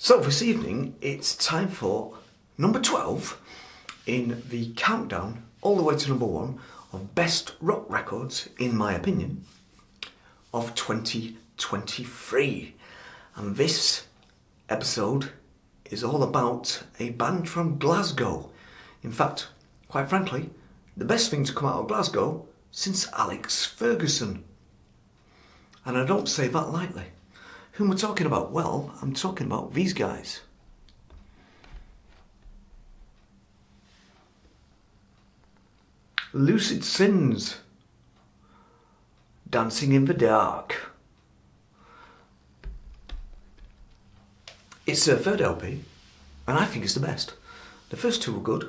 So this evening it's time for number 12 in the countdown all the way to number 1 of best rock records, in my opinion, of 2023. And this episode is all about a band from Glasgow. In fact, quite frankly, the best thing to come out of Glasgow since Alex Ferguson. And I don't say that lightly. Who am I talking about? Well, I'm talking about these guys. Lucid Sins, Dancing in the Dark. It's their third LP, and I think it's the best. The first two were good,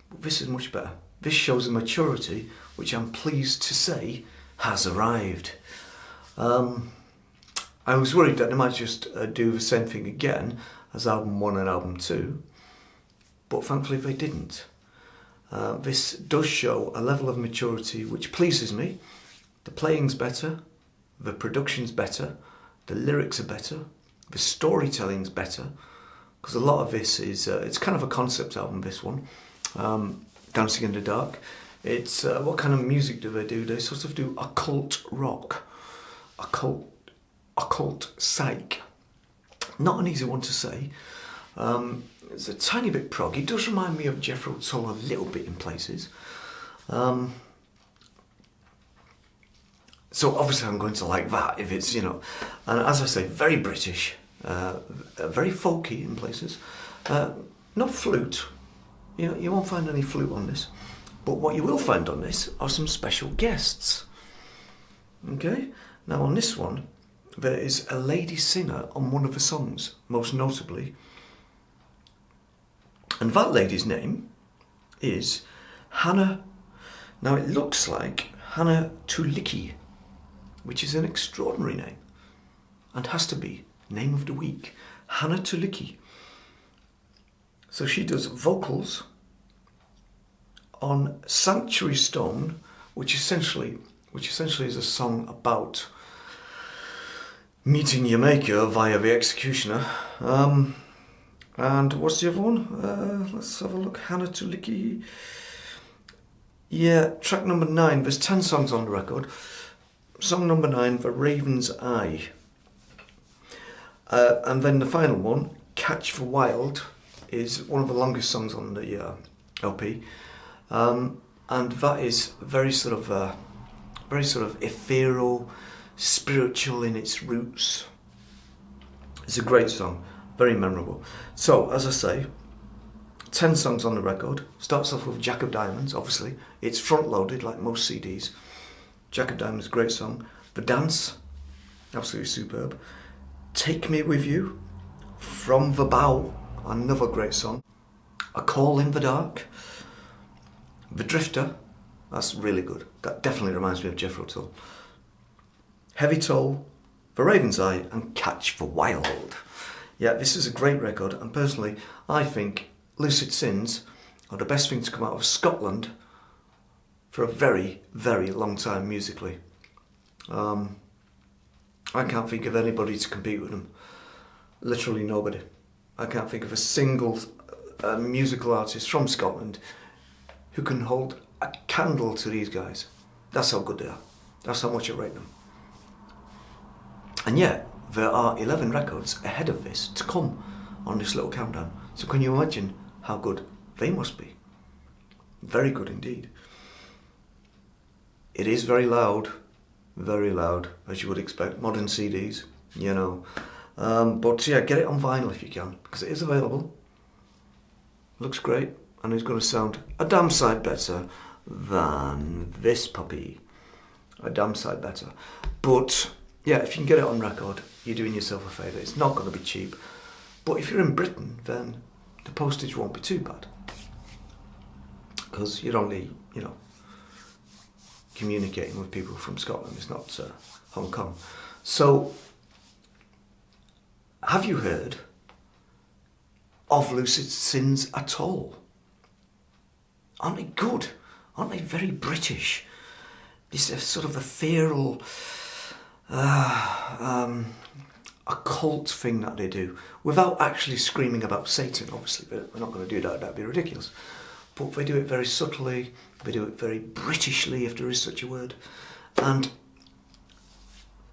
but this is much better. This shows a maturity which I'm pleased to say has arrived. I was worried that they might just do the same thing again as album 1 and album 2, but thankfully they didn't. This does show a level of maturity which pleases me. The playing's better, the production's better, the lyrics are better, the storytelling's better, because a lot of this is, it's kind of a concept album, this one, Dancing in the Dark. It's, what kind of music do? They sort of do occult rock, occult psych. Not an easy one to say. It's a tiny bit prog. It does remind me of Jethro Tull a little bit in places. So obviously I'm going to like that if it's, and as I say, very British, very folky in places. No flute. You won't find any flute on this. But what you will find on this are some special guests. Okay? Now on this one, there is a lady singer on one of the songs, most notably. And that lady's name is Hannah. Now it looks like Hannah Tulicki, which is an extraordinary name and has to be name of the week. Hannah Tulicki. So she does vocals on Sanctuary Stone, which essentially is a song about meeting your maker via the executioner. And what's the other one? Let's have a look. Hannah Tulicki. Yeah, track number 9. There's 10 songs on the record. Song number 9, The Raven's Eye. And then the final one, Catch the Wild, is one of the longest songs on the LP. And that is very sort of ethereal, spiritual in its roots. It's a great song, very memorable. So, as I say, 10 songs on the record. Starts off with Jack of Diamonds, obviously. It's front-loaded like most CDs. Jack of Diamonds, great song. The Dance, absolutely superb. Take Me With You, From the Bow, another great song. A Call in the Dark. The Drifter, that's really good. That definitely reminds me of Jethro Tull. Heavy Toll, The Raven's Eye, and Catch the Wild. Yeah, this is a great record, and personally, I think Lucid Sins are the best thing to come out of Scotland for a very, very long time musically. I can't think of anybody to compete with them. Literally nobody. I can't think of a single musical artist from Scotland who can hold a candle to these guys. That's how good they are. That's how much I rate them. And yet, there are 11 records ahead of this to come on this little countdown. So can you imagine how good they must be? Very good indeed. It is very loud, as you would expect. Modern CDs, But yeah, get it on vinyl if you can, because it is available. Looks great, and it's going to sound a damn sight better than this puppy. A damn sight better. But yeah, if you can get it on record, you're doing yourself a favour. It's not going to be cheap. But if you're in Britain, then the postage won't be too bad. Because you're only, communicating with people from Scotland. It's not Hong Kong. So, have you heard of Lucid Sins at all? Aren't they good? Aren't they very British? This sort of ethereal, occult occult thing that they do, without actually screaming about Satan, obviously. We're not going to do that, that'd be ridiculous. But they do it very subtly, they do it very Britishly, if there is such a word. And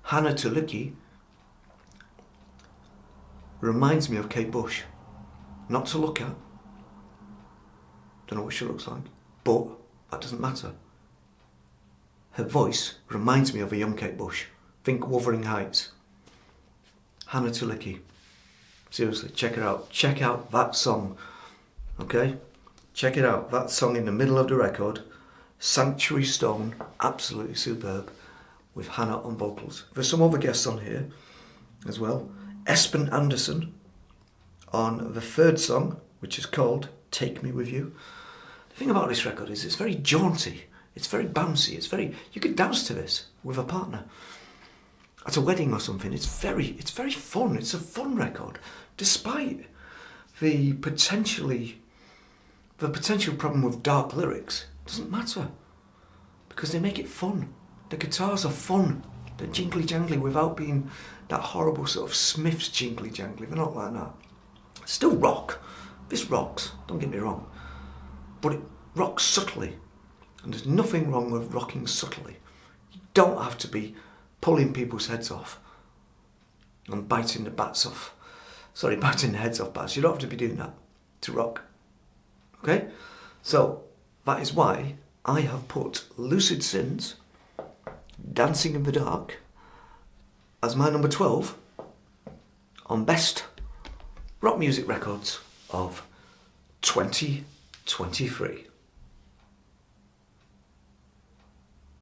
Hannah Tulicki reminds me of Kate Bush. Not to look at. Don't know what she looks like. But that doesn't matter. Her voice reminds me of a young Kate Bush. Think Wuthering Heights. Hannah Tulicki. Seriously, check her out. Check out that song. Okay? Check it out. That song in the middle of the record. Sanctuary Stone. Absolutely superb. With Hannah on vocals. There's some other guests on here as well. Espen Anderson on the third song, which is called Take Me With You. The thing about this record is it's very jaunty. It's very bouncy. It's very... You could dance to this with a partner. At a wedding or something. It's very fun. It's a fun record. Despite the potential problem with dark lyrics, it doesn't matter. Because they make it fun. The guitars are fun. They're jingly jangly without being that horrible sort of Smiths jingly jangly. They're not like that. Still rock. This rocks, don't get me wrong. But it rocks subtly. And there's nothing wrong with rocking subtly. You don't have to be pulling people's heads off and biting the heads off bats. You don't have to be doing that to rock. Okay? So that is why I have put Lucid Sins, Dancing in the Dark, as my number 12 on best rock music records of 2023.